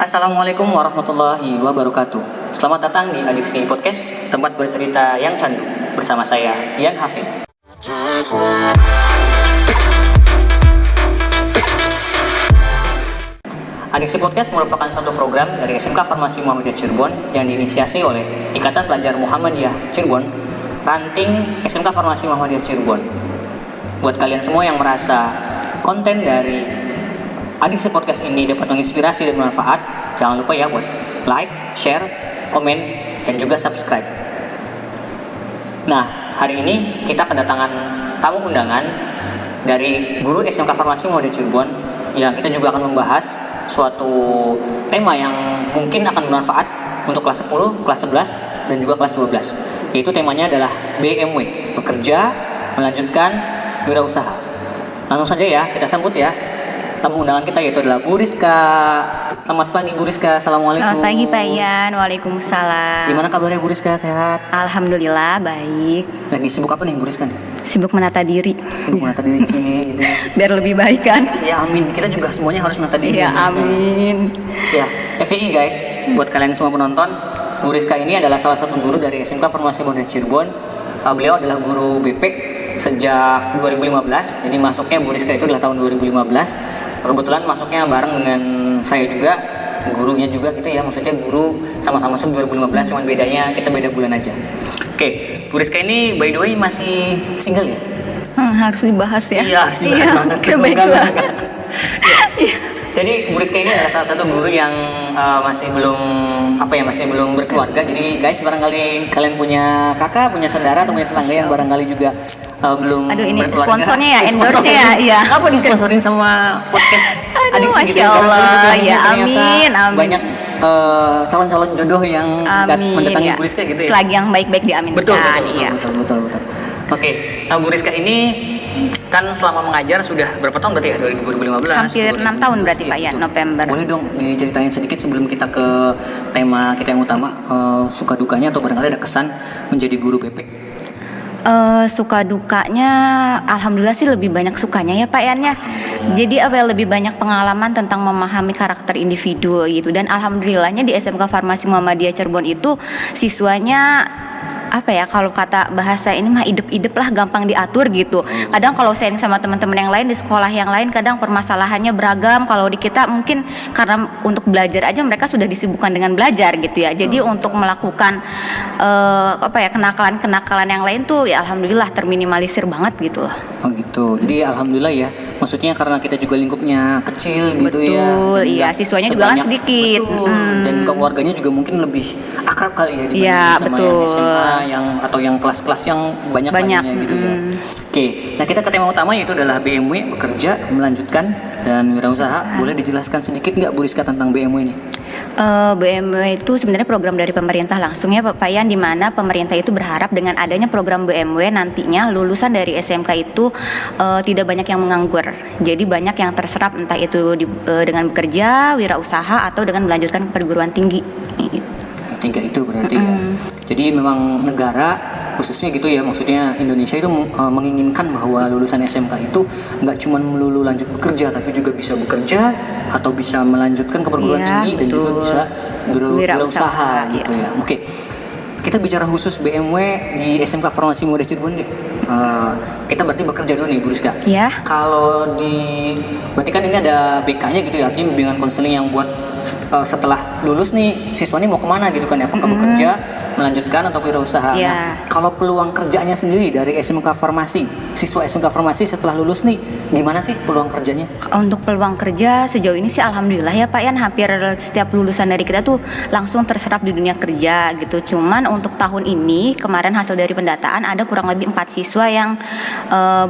Assalamualaikum warahmatullahi wabarakatuh. Selamat datang di Adiksi Podcast, tempat bercerita yang candu. Bersama saya, Ian Hafid. Adiksi Podcast merupakan satu program dari SMK Farmasi Muhammadiyah Cirebon yang diinisiasi oleh Ikatan Pelajar Muhammadiyah Cirebon, ranting SMK Farmasi Muhammadiyah Cirebon. Buat kalian semua yang merasa konten dari Adiksi Podcast ini dapat menginspirasi dan bermanfaat, jangan lupa ya buat like, share, komen, dan juga subscribe. Nah, hari ini kita kedatangan tamu undangan dari guru SMK Farmasi Muhammadiyah Cirebon yang kita juga akan membahas suatu tema yang mungkin akan bermanfaat untuk kelas 10, kelas 11, dan juga kelas 12. Yaitu temanya adalah BMW, bekerja, melanjutkan wirausaha. Langsung saja ya, kita sambut ya tamu undangan kita, yaitu adalah Bu Rizka. Selamat pagi Bu Rizka, Assalamualaikum. Selamat pagi Pak Ian, Waalaikumsalam. Gimana kabarnya Bu Rizka, sehat? Alhamdulillah baik. Lagi sibuk apa nih Bu Rizka nih? Sibuk menata diri. Sibuk menata diri gitu. Biar lebih baik kan? Ya amin, kita juga semuanya harus menata diri. Ya amin. Ya, FYI guys, buat kalian semua penonton, Bu Rizka ini adalah salah satu guru dari SMK Farmasi Muhammadiyah Cirebon. Beliau adalah guru BP sejak 2015. Jadi masuknya Bu Rizka itu adalah tahun 2015. Kebetulan masuknya bareng dengan saya juga, gurunya juga gitu ya. Maksudnya guru sama-sama masuk 2015, cuman bedanya kita beda bulan aja. Oke, Bu Rizka ini by the way masih single ya? Harus dibahas ya. Iya, harus dibahas banget. Baiklah. Jadi Bu Rizka ini adalah salah satu guru yang masih belum berkeluarga. Jadi guys, barangkali kalian punya kakak, punya saudara, atau punya tetangga yang barangkali juga belum Aduh, ini berkeluarga. sponsornya ya, endorse ya. Iya. Apa disponsorin sama podcast Aduh, Adiksi gitu Masya Allah. Ya ternyata amin, amin. banyak calon-calon jodoh yang mendatangi ya. Bu Rizka gitu ya. Selagi yang baik-baik diaminkan. Betul. Oke, Bu Rizka ini kan selama mengajar sudah berapa tahun berarti ya? 2015. Hampir 6 tahun berarti Pak ya, November. Boleh dong diceritain sedikit sebelum kita ke tema kita yang utama, suka dukanya atau barangkali ada kesan menjadi guru BP? Suka dukanya, alhamdulillah sih lebih banyak sukanya ya Pak Ian ya. Jadi lebih banyak pengalaman tentang memahami karakter individu gitu. Dan alhamdulillahnya di SMK Farmasi Muhammadiyah Cirebon itu siswanya kalau kata bahasa ini mah hidup-hidup lah, gampang diatur gitu. Kadang kalau sharing sama teman-teman yang lain di sekolah yang lain, kadang permasalahannya beragam. Kalau di kita mungkin karena untuk belajar aja mereka sudah disibukkan dengan belajar gitu ya. Jadi untuk melakukan kenakalan-kenakalan yang lain tuh ya alhamdulillah terminimalisir banget gitu loh. Oh gitu. Jadi alhamdulillah ya. Maksudnya karena kita juga lingkupnya kecil gitu. Betul, ya. Betul, iya. Siswanya juga kan sedikit. Dan keluarganya juga mungkin lebih akrab kali ya dibanding sama betul. yang SMA atau yang kelas-kelas yang banyak lainnya gitu ya. Oke, nah kita ke tema utama yaitu adalah BMW, bekerja, melanjutkan, dan wirausaha. Boleh dijelaskan sedikit nggak Bu Rizka tentang BMW ini? BMW itu sebenarnya program dari pemerintah langsung ya Pak Yan, di mana pemerintah itu berharap dengan adanya program BMW nantinya lulusan dari SMK itu tidak banyak yang menganggur. Jadi banyak yang terserap entah itu dengan bekerja, wirausaha, atau dengan melanjutkan ke perguruan tinggi. Tiga itu berarti ya. Jadi memang negara khususnya gitu ya, maksudnya Indonesia itu menginginkan bahwa lulusan SMK itu nggak cuma melulu lanjut bekerja, tapi juga bisa bekerja atau bisa melanjutkan ke perguruan tinggi dan juga bisa berwirausaha gitu ya. Oke. Kita bicara khusus BMW di SMK Farmasi Muhammadiyah Cirebon deh. Kita berarti bekerja dulu nih Bu Rizka. Ya. Kalau berarti kan ini ada BK-nya gitu ya, artinya bimbingan konseling yang buat setelah lulus nih siswa ini mau kemana gitu kan ya, apakah bekerja, melanjutkan, atau wirausaha. Nah, kalau peluang kerjanya sendiri dari SMK Farmasi, siswa SMK Farmasi setelah lulus nih gimana sih peluang kerjanya? Untuk peluang kerja sejauh ini sih alhamdulillah ya Pak Yan, hampir setiap lulusan dari kita tuh langsung terserap di dunia kerja gitu. Cuman untuk tahun ini kemarin hasil dari pendataan ada kurang lebih 4 siswa yang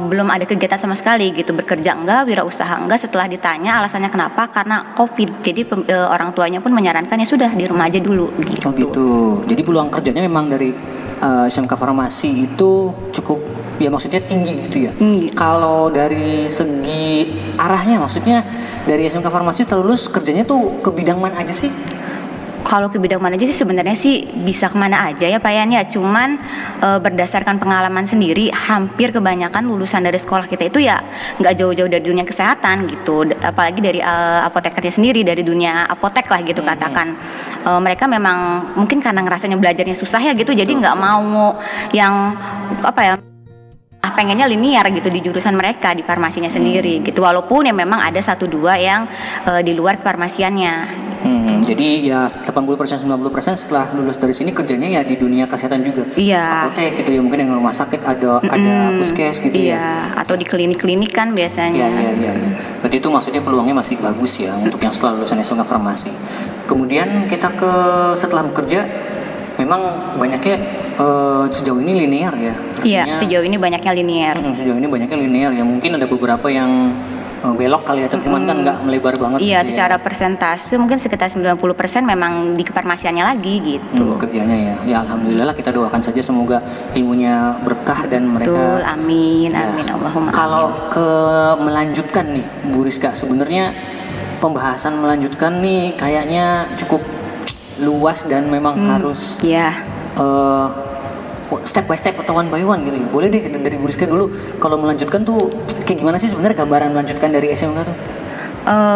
belum ada kegiatan sama sekali gitu, bekerja enggak, wirausaha enggak. Setelah ditanya alasannya kenapa, karena COVID. Jadi orang tuanya pun menyarankan ya sudah di rumah aja dulu gitu. Oh gitu. Jadi peluang kerjanya memang dari SMK Farmasi itu cukup ya, maksudnya tinggi gitu ya. Kalau dari segi arahnya, maksudnya dari SMK Farmasi terlulus kerjanya tuh ke bidang mana aja sih? Kalau ke bidang mana aja sih sebenarnya sih bisa kemana aja ya Pak Yan ya. Cuman berdasarkan pengalaman sendiri, hampir kebanyakan lulusan dari sekolah kita itu ya nggak jauh-jauh dari dunia kesehatan gitu. Apalagi dari apotekernya sendiri, dari dunia apotek lah gitu katakan. Mereka memang mungkin karena ngerasanya belajarnya susah ya gitu, jadi nggak mau yang apa ya, pengennya linear gitu di jurusan mereka di farmasinya sendiri gitu. Walaupun ya memang ada 1-2 yang di luar farmasiannya. Jadi ya 80% 90% setelah lulus dari sini kerjanya ya di dunia kesehatan juga. Iya. Apotek gitu ya, mungkin yang rumah sakit ada puskes gitu ya. Iya, atau di klinik-klinik kan biasanya. Iya. Berarti itu maksudnya peluangnya masih bagus ya untuk yang setelah lulusan SMK farmasi. Kemudian kita setelah bekerja memang banyaknya sejauh ini linear ya. Iya, sejauh ini banyaknya linear. Sejauh ini banyaknya linear ya. Mungkin ada beberapa yang belok kali ya, tapi cuman kan nggak melebar banget. Iya, gitu secara ya. persentase mungkin sekitar 90% memang di kefarmasiannya lagi gitu. Kerjanya ya. Ya alhamdulillah lah, kita doakan saja semoga ilmunya berkah dan mereka. Betul, amin, Ya. amin, Allahumma. Kalau melanjutkan nih Bu Rizka, sebenarnya pembahasan melanjutkan nih kayaknya cukup luas dan memang harus Iya. step by step atau one by one gitu ya. Boleh deh dari Bu Rizka dulu, kalau melanjutkan tuh kayak gimana sih sebenarnya gambaran melanjutkan dari SMK tuh?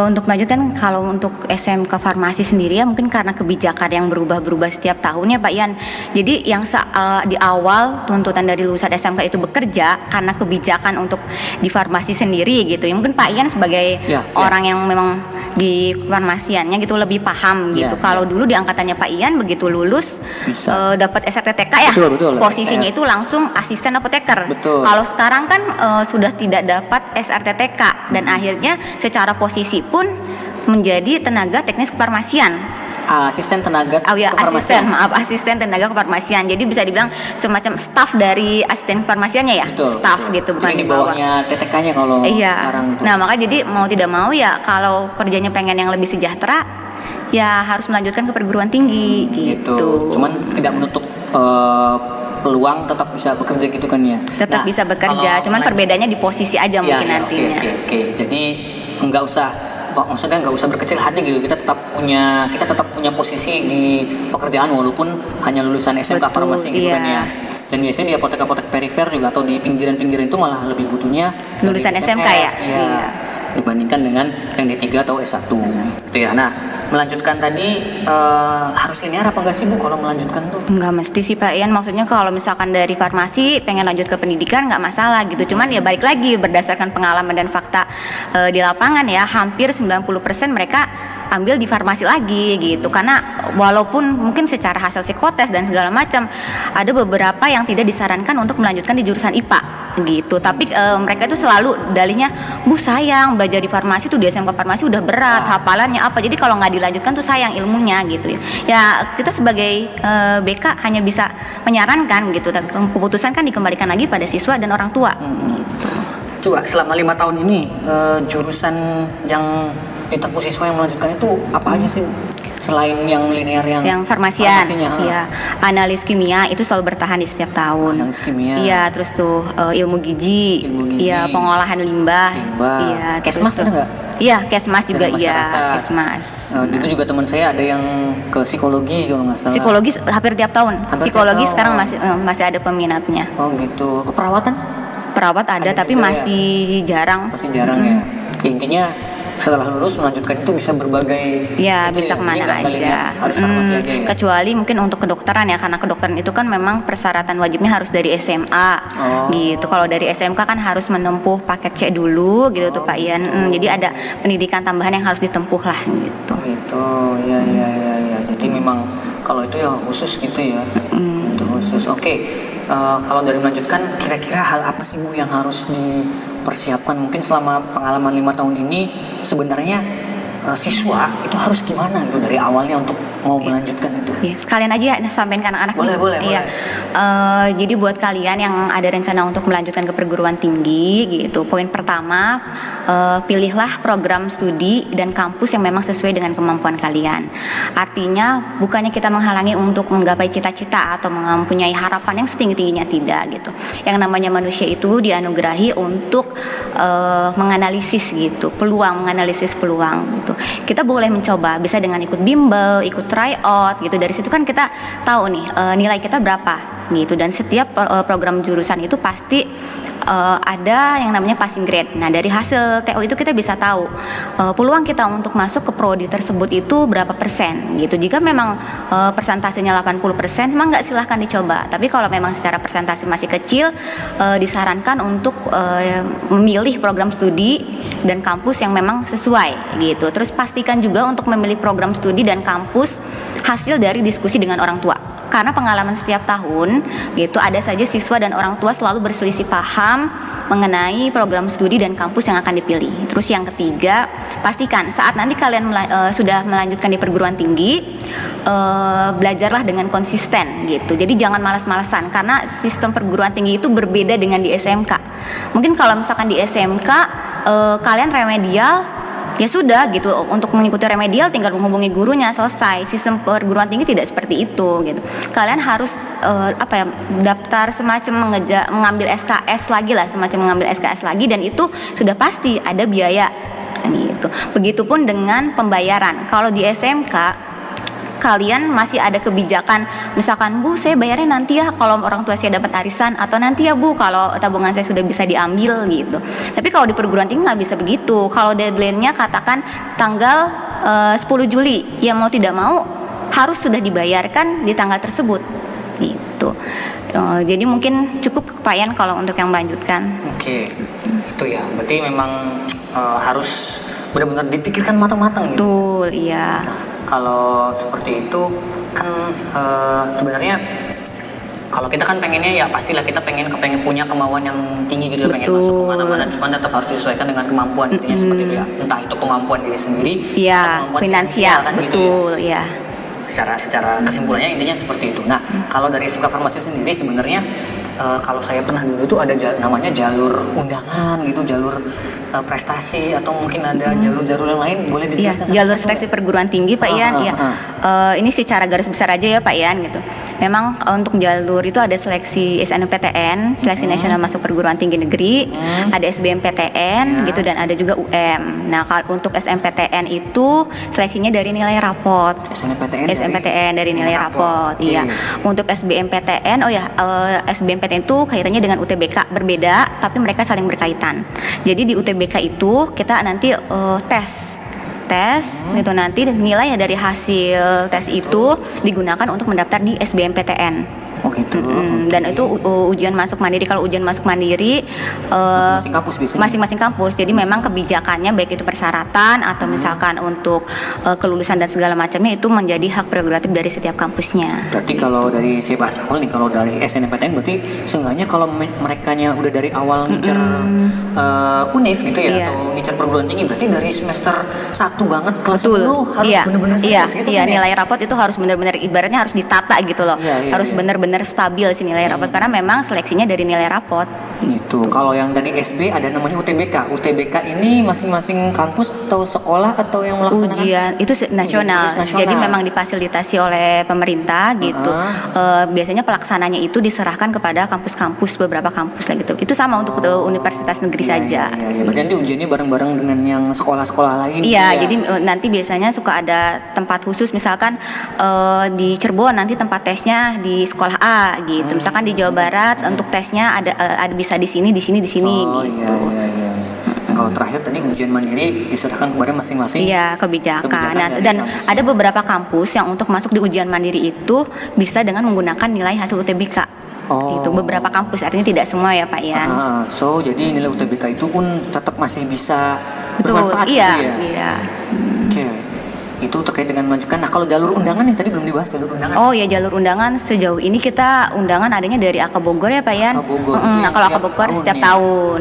Untuk melanjutkan kalau untuk SMK farmasi sendiri ya mungkin karena kebijakan yang berubah-berubah setiap tahunnya Pak Yan. Jadi yang di awal tuntutan dari lulusan SMK itu bekerja karena kebijakan untuk di farmasi sendiri gitu. Ya, mungkin Pak Yan sebagai orang yang memang di farmasiannya gitu lebih paham gitu. Kalau dulu di angkatannya Pak Ian begitu lulus dapat SRTTK ya, betul, posisinya itu langsung asisten apoteker. Kalau sekarang kan sudah tidak dapat SRTTK dan akhirnya secara posisi pun menjadi tenaga teknis kefarmasian. Asisten tenaga kefarmasian. Asisten tenaga kefarmasian. Jadi bisa dibilang semacam staff dari asisten kefarmasiannya ya. Staff gitu, bukan di bawahnya TTK-nya kalau sekarang tuh. Nah, maka jadi mau tidak mau ya kalau kerjanya pengen yang lebih sejahtera ya harus melanjutkan ke perguruan tinggi gitu. Cuman tidak menutup peluang tetap bisa bekerja gitu kan ya. Tetap bisa bekerja, cuman perbedaannya di posisi aja mungkin nantinya. Oke. Jadi nggak usah berkecil hati gitu. Kita tetap punya posisi di pekerjaan walaupun hanya lulusan SMK farmasi gitu kan ya. Dan biasanya di apotek-apotek perifer juga atau di pinggiran-pinggiran itu malah lebih butuhnya lulusan SMK ya. Dibandingkan dengan yang D3 atau S1 gitu ya. Nah, melanjutkan tadi harus linear apa enggak sih Bu kalau melanjutkan tuh? Enggak mesti sih Pak Ian, maksudnya kalau misalkan dari farmasi pengen lanjut ke pendidikan nggak masalah gitu. Cuman ya balik lagi berdasarkan pengalaman dan fakta di lapangan ya, hampir 90% mereka ambil di farmasi lagi gitu. Karena walaupun mungkin secara hasil psikotes dan segala macam ada beberapa yang tidak disarankan untuk melanjutkan di jurusan IPA gitu. Tapi mereka itu selalu dalihnya, Bu sayang belajar di farmasi tuh, di SMK farmasi udah berat, hafalannya apa. Jadi kalau nggak dilanjutkan tuh sayang ilmunya gitu ya. Ya kita sebagai BK hanya bisa menyarankan gitu. Tapi keputusan kan dikembalikan lagi pada siswa dan orang tua. Gitu. Coba selama 5 tahun ini jurusan yang ditempuh siswa yang melanjutkan itu apa aja sih? Selain yang linear yang farmasian, ya, analis kimia itu selalu bertahan di setiap tahun. Analis kimia. Iya, terus tuh ilmu gizi, iya, pengolahan limbah, iya. Kesmas ada nggak? Iya, kesmas juga iya, kesmas. Dulu juga teman saya ada yang ke psikologi kalau nggak salah. Psikologi hampir tiap tahun. Psikologi sekarang masih ada peminatnya. Oh gitu. Keperawatan? Perawat ada tapi masih jarang. Masih jarang ya. Intinya setelah lulus melanjutkan itu bisa berbagai bisa kemana aja. Harus farmasi aja ya. Kecuali mungkin untuk kedokteran ya, karena kedokteran itu kan memang persyaratan wajibnya harus dari SMA gitu. Kalau dari SMK kan harus menempuh paket C dulu gitu tuh Pak Ian. Jadi ada pendidikan tambahan yang harus ditempuh lah gitu. Gitu ya. Jadi memang kalau itu ya khusus gitu ya. Itu khusus. Oke. Kalau dari melanjutkan, kira-kira hal apa sih Bu yang harus dipersiapkan mungkin selama pengalaman 5 tahun ini? Sebenarnya siswa itu harus gimana gitu dari awalnya untuk mau melanjutkan itu? Iya, sekalian aja sampein ke anak-anak. Boleh. Jadi buat kalian yang ada rencana untuk melanjutkan ke perguruan tinggi gitu, poin pertama, pilihlah program studi dan kampus yang memang sesuai dengan kemampuan kalian. Artinya bukannya kita menghalangi untuk menggapai cita-cita atau mempunyai harapan yang setinggi-tingginya, tidak gitu. Yang namanya manusia itu dianugerahi untuk menganalisis gitu, menganalisis peluang gitu. Kita boleh mencoba, bisa dengan ikut bimbel, ikut tryout gitu. Dari situ kan kita tahu nih nilai kita berapa gitu. Dan setiap program jurusan itu pasti ada yang namanya passing grade. Nah, dari hasil TO itu kita bisa tahu peluang kita untuk masuk ke prodi tersebut itu berapa persen gitu. Jika memang persentasenya 80%, memang nggak, silahkan dicoba. Tapi kalau memang secara persentase masih kecil, disarankan untuk memilih program studi dan kampus yang memang sesuai gitu. Terus pastikan juga untuk memilih program studi dan kampus hasil dari diskusi dengan orang tua. Karena pengalaman setiap tahun gitu, ada saja siswa dan orang tua selalu berselisih paham mengenai program studi dan kampus yang akan dipilih. Terus yang ketiga, pastikan saat nanti kalian sudah melanjutkan di perguruan tinggi, belajarlah dengan konsisten gitu. Jadi jangan malas-malasan, karena sistem perguruan tinggi itu berbeda dengan di SMK. Mungkin kalau misalkan di SMK kalian remedial, ya sudah gitu, untuk mengikuti remedial tinggal menghubungi gurunya, selesai. Sistem perguruan tinggi tidak seperti itu gitu. Kalian harus daftar semacam mengambil SKS lagi lah, semacam mengambil SKS lagi, dan itu sudah pasti ada biaya gitu. Begitupun dengan pembayaran. Kalau di SMK kalian masih ada kebijakan, misalkan, Bu, saya bayarnya nanti ya kalau orang tua saya dapat arisan, atau nanti ya Bu kalau tabungan saya sudah bisa diambil gitu. Tapi kalau di perguruan tinggi nggak bisa begitu. Kalau deadline-nya katakan tanggal 10 Juli, ya mau tidak mau harus sudah dibayarkan di tanggal tersebut gitu. Jadi mungkin cukup Pak Yan kalau untuk yang melanjutkan. Oke, itu ya. Berarti memang harus benar-benar dipikirkan matang-matang gitu. Betul, iya. Nah, kalau seperti itu kan sebenarnya kalau kita kan pengennya ya pastilah kita pengen punya kemauan yang tinggi gitu, pengen masuk kemana-mana, cuman tetap harus disesuaikan dengan kemampuan, intinya seperti itu ya, entah itu kemampuan diri sendiri, ya, kemampuan finansial kan, betul gitu ya. ya. Secara kesimpulannya intinya seperti itu. Nah, kalau dari SMK Farmasi sendiri sebenarnya kalau saya pernah dulu tuh ada namanya jalur undangan gitu, jalur prestasi, atau mungkin ada jalur-jalur yang lain, boleh dijelaskan? Iya, jalur seleksi perguruan tinggi Pak Ian. Ya. Ini secara garis besar aja ya Pak Ian gitu. Memang untuk jalur itu ada seleksi SNMPTN, seleksi nasional masuk perguruan tinggi negeri, ada SBMPTN gitu, dan ada juga UM. Nah, kalau untuk SNMPTN itu seleksinya dari nilai rapot. SNMPTN dari nilai rapot. Iya. Untuk SBMPTN, SBMPTN itu kaitannya dengan UTBK, berbeda tapi mereka saling berkaitan. Jadi di UTBK itu kita nanti tes gitu, nanti nilai dari hasil tes itu digunakan untuk mendaftar di SBMPTN. Oh gitu. Dan itu ujian masuk mandiri. Kalau ujian masuk mandiri masing-masing kampus biasanya. Masing-masing kampus. Jadi memang kebijakannya baik itu persyaratan atau misalkan untuk kelulusan dan segala macamnya itu menjadi hak prerogatif dari setiap kampusnya. Berarti kalau dari saya bahas awal nih, kalau dari SNMPTN berarti seenggaknya kalau merekanya udah dari awal ngincer UNIF gitu ya, atau ngincer perguruan tinggi, berarti dari semester 1 banget kelas 10 harus benar-benar serius gitu kan ya? Nilai rapot itu harus benar-benar, ibaratnya harus ditata gitu loh. Harus benar-benar stabil sih nilai rapot, karena memang seleksinya dari nilai rapot. Gitu. Kalau yang dari SB ada namanya UTBK. UTBK ini masing-masing kampus atau sekolah atau yang melaksanakan? Ujian itu nasional. Jadi memang difasilitasi oleh pemerintah gitu. Biasanya pelaksananya itu diserahkan kepada kampus-kampus, beberapa kampus lah gitu. Itu sama untuk universitas negeri saja. Iya. Berarti nanti ujiannya bareng-bareng dengan yang sekolah-sekolah lain. Iya, jadi nanti biasanya suka ada tempat khusus, misalkan di Cirebon nanti tempat tesnya di sekolah A gitu. Misalkan di Jawa Barat untuk tesnya ada bisa di sini gitu. Iya. Nah, kalau terakhir tadi ujian mandiri diserahkan kepada masing-masing. Iya, kebijakan. Nah, dan ada beberapa kampus yang untuk masuk di ujian mandiri itu bisa dengan menggunakan nilai hasil UTBK. Itu beberapa kampus, artinya tidak semua ya Pak Ian. So jadi nilai UTBK itu pun tetap masih bisa bermanfaat gitu ya. Iya. Oke. Itu terkait dengan mengajukan. Nah, kalau jalur undangan yang tadi belum dibahas, jalur undangan. Oh ya, jalur undangan sejauh ini kita undangan adanya dari AK Bogor ya Pak Yan. AK Bogor. Nah, kalau AK Bogor setiap tahun.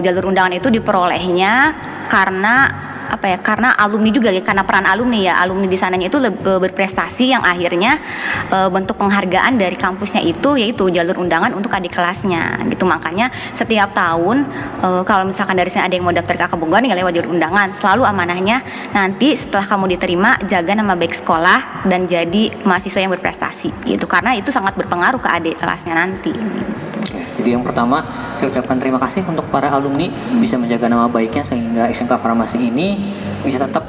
Jalur undangan itu diperolehnya karena karena alumni juga, karena peran alumni ya. Alumni di sananya itu berprestasi, yang akhirnya bentuk penghargaan dari kampusnya itu yaitu jalur undangan untuk adik kelasnya gitu. Makanya setiap tahun kalau misalkan dari sini ada yang mau daftar ke AK Bogor nih lewat jalur undangan, selalu amanahnya nanti setelah kamu diterima jaga nama baik sekolah dan jadi mahasiswa yang berprestasi gitu, karena itu sangat berpengaruh ke adik kelasnya nanti gitu. Jadi yang pertama saya ucapkan terima kasih untuk para alumni bisa menjaga nama baiknya sehingga SMK Farmasi ini bisa tetap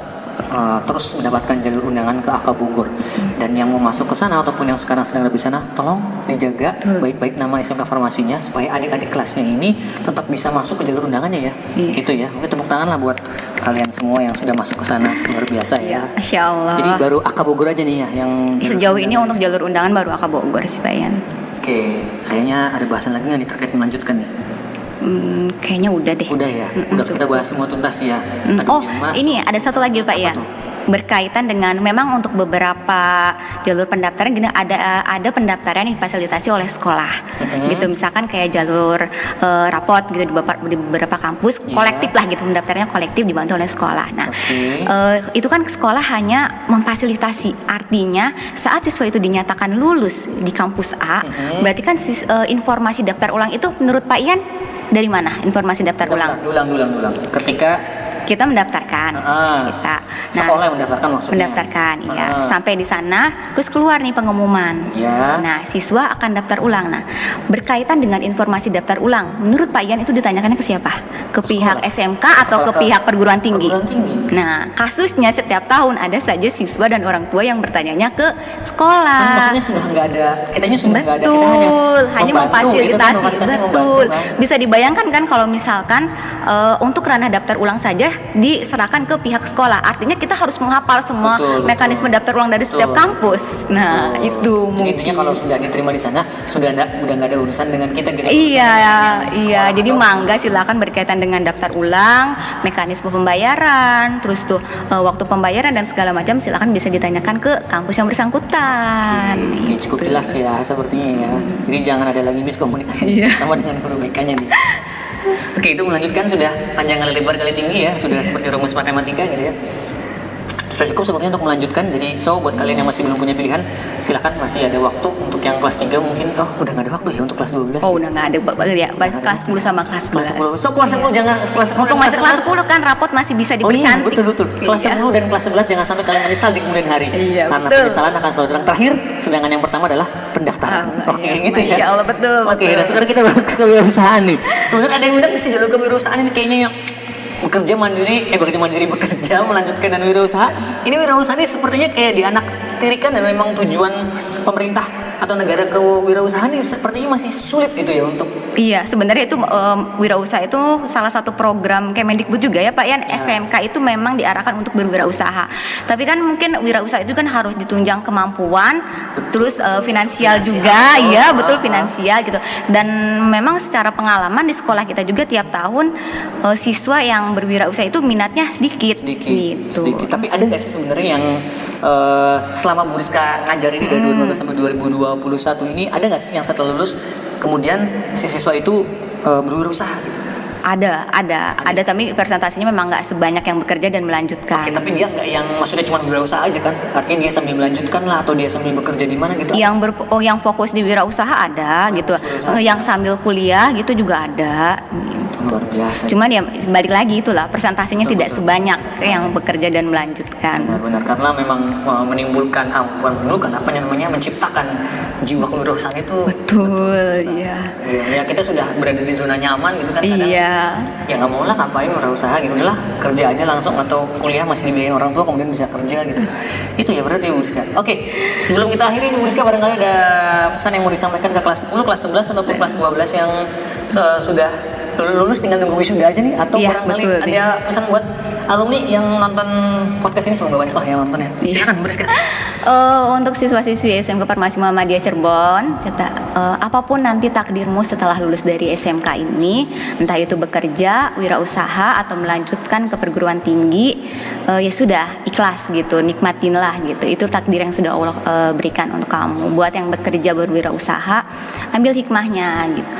terus mendapatkan jalur undangan ke AK Bogor. Dan yang mau masuk ke sana ataupun yang sekarang sedang ada di sana, tolong dijaga baik-baik nama SMK Farmasinya supaya adik-adik kelasnya ini tetap bisa masuk ke jalur undangannya ya. Itu ya. Mungkin tepuk tangan lah buat kalian semua yang sudah masuk ke sana, luar biasa ya. Masya Allah. Jadi baru AK Bogor aja nih ya yang sejauh ini untuk jalur undangan baru AK Bogor sih Pak Ian. Oke, kayaknya ada bahasan lagi nggak nih terkait melanjutkan nih? Kayaknya udah deh. Udah ya, udah kita bahas semua tuntas ya. Oh, ini ada satu lagi Pak Ian. Berkaitan dengan memang untuk beberapa jalur pendaftaran gini ada pendaftaran yang difasilitasi oleh sekolah gitu, misalkan kayak jalur rapot gitu di beberapa kampus kolektif lah gitu, pendaftarannya kolektif dibantu oleh sekolah. Nah itu kan sekolah hanya memfasilitasi, artinya saat siswa itu dinyatakan lulus di kampus A berarti kan informasi daftar ulang itu menurut Pak Ian dari mana informasi daftar ulang? Dulang. Ketika kita mendaftarkan, sekolah yang mendaftarkan maksudnya. Mendaftarkan, ya. Sampai di sana, terus keluar nih pengumuman. Ya. Nah, siswa akan daftar ulang. Nah, berkaitan dengan informasi daftar ulang, menurut Pak Ian itu ditanyakannya ke siapa? Ke pihak SMK atau ke pihak perguruan tinggi? Nah, kasusnya setiap tahun ada saja siswa dan orang tua yang bertanyanya ke sekolah. Kan maksudnya sudah nggak ada, kitanya sudah nggak ada. Betul, hanya memfasilitasi. Gitu kan, betul. Bisa dibayangkan kan kalau misalkan untuk ranah daftar ulang saja diserahkan ke pihak sekolah, artinya kita harus menghafal semua mekanisme daftar ulang dari setiap kampus. Nah itu mungkin intinya kalau sudah diterima di sana udah nggak ada urusan dengan kita gitu. Iya. Jadi mangga silakan berkaitan dengan daftar ulang, mekanisme pembayaran, terus tuh waktu pembayaran dan segala macam silakan bisa ditanyakan ke kampus yang bersangkutan. Oke, cukup jelas ya sepertinya ya. Jadi jangan ada lagi miskomunikasi sama dengan guru BK-nya nih. Oke, itu melanjutkan sudah panjang kali lebar kali tinggi ya, sudah seperti rumus matematika gitu ya. Sudah cukup sepertinya untuk melanjutkan. Jadi buat kalian yang masih belum punya pilihan, silakan masih ada waktu untuk yang kelas 3 mungkin. Udah nggak ada waktu ya untuk kelas 12. Udah nggak ada ya, kelas 10 sama kelas 11. Kelas 10 jangan kelas 10. Untuk masuk kelas 10 kan rapot masih bisa dipercantik. Betul. Kelas 10 dan kelas 11 jangan sampai kalian menyesal di kemudian hari. Karena penyesalan akan selalu datang terakhir, sedangkan yang pertama adalah pendaftaran. Oke, gitu ya. Masya Allah, betul. Oke, dan sekarang kita bahas kewirausahaan nih. Sebenarnya ada yang bilang sih jalur kewirausahaan ini kayaknya yang bekerja mandiri melanjutkan dan wirausaha. Ini wirausaha ini sepertinya kayak dianaktirikan dan memang tujuan pemerintah atau negara ke wirausaha ini sepertinya masih sulit gitu ya untuk. Iya, sebenarnya itu wirausaha itu salah satu program Kemendikbud juga ya Pak Ian. SMK itu memang diarahkan untuk berwirausaha. Tapi kan mungkin wirausaha itu kan harus ditunjang kemampuan, terus finansial juga, ya betul finansial gitu. Dan memang secara pengalaman di sekolah kita juga tiap tahun siswa yang berwirausaha itu minatnya sedikit. Sedikit. Tapi ada nggak sih sebenarnya yang selama Bu Rizka ngajar ini dari 2012 sampai 2021 ini ada nggak sih yang setelah lulus kemudian si siswa itu berwirausaha gitu? Ada, tapi presentasinya memang nggak sebanyak yang bekerja dan melanjutkan. Oke, tapi dia nggak yang maksudnya cuma berwirausaha aja kan? Artinya dia sambil melanjutkan lah atau dia sambil bekerja di mana gitu? Yang fokus di wirausaha ada gitu. Yang sambil kuliah gitu juga ada. Luar biasa. Cuman ya balik lagi itulah presentasinya tidak sebanyak yang bekerja dan melanjutkan. Benar, karena memang menciptakan jiwa kewirausahaan itu. Betul, iya. Ya kita sudah berada di zona nyaman gitu kan. Iya. Ya nggak mau lah ngapain wirausaha gitu, udahlah kerja aja langsung atau kuliah masih dibiayain orang tua kemudian bisa kerja gitu. Itu ya berarti Bu Rizka. Oke, sebelum kita akhiri nih Bu Rizka, barangkali ada pesan yang mau disampaikan ke kelas 10, kelas 11 ataupun kelas 12 yang sudah lulus tinggal nunggu wisuda aja nih, atau barangkali ada pesan buat alumni yang nonton podcast ini, semoga banyak yang nonton ya. Silakan Bu Rizka. Untuk siswa-siswi SMK Farmasi Muhammadiyah Cirebon, apapun nanti takdirmu setelah lulus dari SMK ini, entah itu bekerja, wirausaha atau melanjutkan ke perguruan tinggi, ya sudah ikhlas gitu, nikmatinlah gitu. Itu takdir yang sudah Allah berikan untuk kamu. Buat yang bekerja berwirausaha, ambil hikmahnya gitu.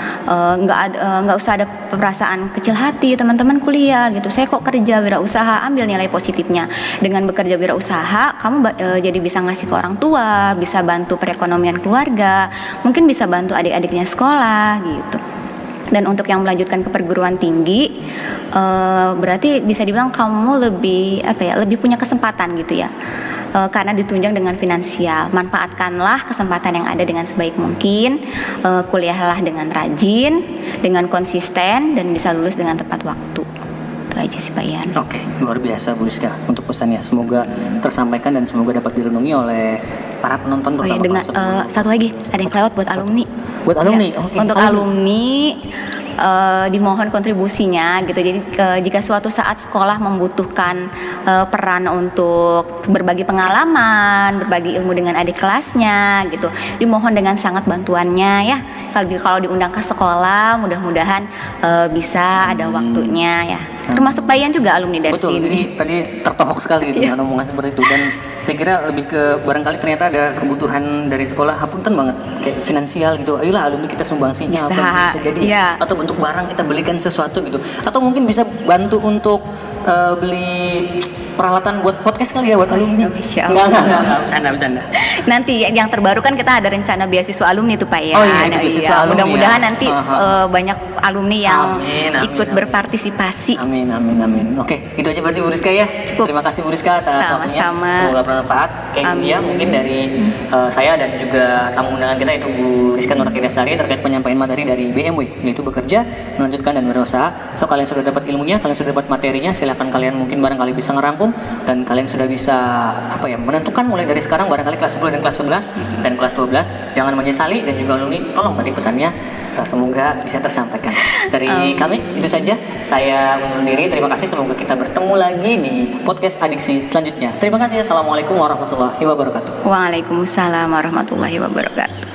Nggak usah ada perasaan kecil hati teman-teman kuliah gitu. Saya kok kerja wirausaha, ambil nilai positifnya. Dengan bekerja wirausaha, kamu jadi bisa ngasih ke orang tua, bisa bantu perekonomian keluarga, mungkin bisa bantu adik-adiknya sekolah gitu. Dan untuk yang melanjutkan ke perguruan tinggi, berarti bisa dibilang kamu lebih punya kesempatan gitu ya. karena ditunjang dengan finansial. Manfaatkanlah kesempatan yang ada dengan sebaik mungkin, kuliahlah dengan rajin, dengan konsisten, dan bisa lulus dengan tepat waktu. Itu aja sih Pak Ian. Oke, luar biasa Bu Rizka untuk pesannya. Semoga tersampaikan dan semoga dapat direnungi oleh para penonton Oh ya, pertama dengan kelas 10. satu lagi ada yang kelewat buat alumni. Buat alumni, Ya, oke. untuk alumni dimohon kontribusinya gitu. Jadi jika suatu saat sekolah membutuhkan peran untuk berbagi pengalaman, berbagi ilmu dengan adik kelasnya gitu, dimohon dengan sangat bantuannya ya. Kalau diundang ke sekolah, mudah-mudahan bisa ada waktunya ya. Termasuk Pak Ian juga alumni dari Betul, sini. ini tadi tertohok sekali gitu dengan omongan seperti itu, dan saya kira lebih ke barangkali ternyata ada kebutuhan dari sekolah, hapunten banget kayak finansial gitu. Ayolah alumni kita sumbangsinya bisa jadi iya. atau bentuk barang kita belikan sesuatu gitu, atau mungkin bisa bantu untuk beli peralatan buat podcast kali ya buat alumni. Masya Allah. Enggak, bercanda. Nanti yang terbaru kan kita ada rencana beasiswa alumni tuh Pak Ian. Oh iya, ini beasiswa alumni Mudah-mudahan ya. nanti banyak alumni yang ikut amin. berpartisipasi. Amin. Oke, itu aja berarti Bu Rizka ya. Cukup. Terima kasih Bu Rizka atas waktunya. Sama-sama. Semoga bermanfaat. Kayak Amin. dia mungkin dari saya dan juga tamu undangan kita itu Bu Rizka Nurakinasari terkait penyampaian materi dari BMW, yaitu bekerja, melanjutkan dan berusaha. So kalian sudah dapat ilmunya, kalian sudah dapat materinya, silakan kalian mungkin barangkali bisa ngerangkum dan kalian sudah bisa menentukan mulai dari sekarang barangkali kelas 10 dan kelas 11 dan kelas 12. Jangan menyesali, dan juga alumni tolong tadi pesannya semoga bisa tersampaikan. Dari kami itu saja. Saya undur diri. Terima kasih. Semoga kita bertemu lagi di podcast Adiksi selanjutnya. Terima kasih. Assalamualaikum warahmatullahi wabarakatuh. Waalaikumsalam warahmatullahi wabarakatuh.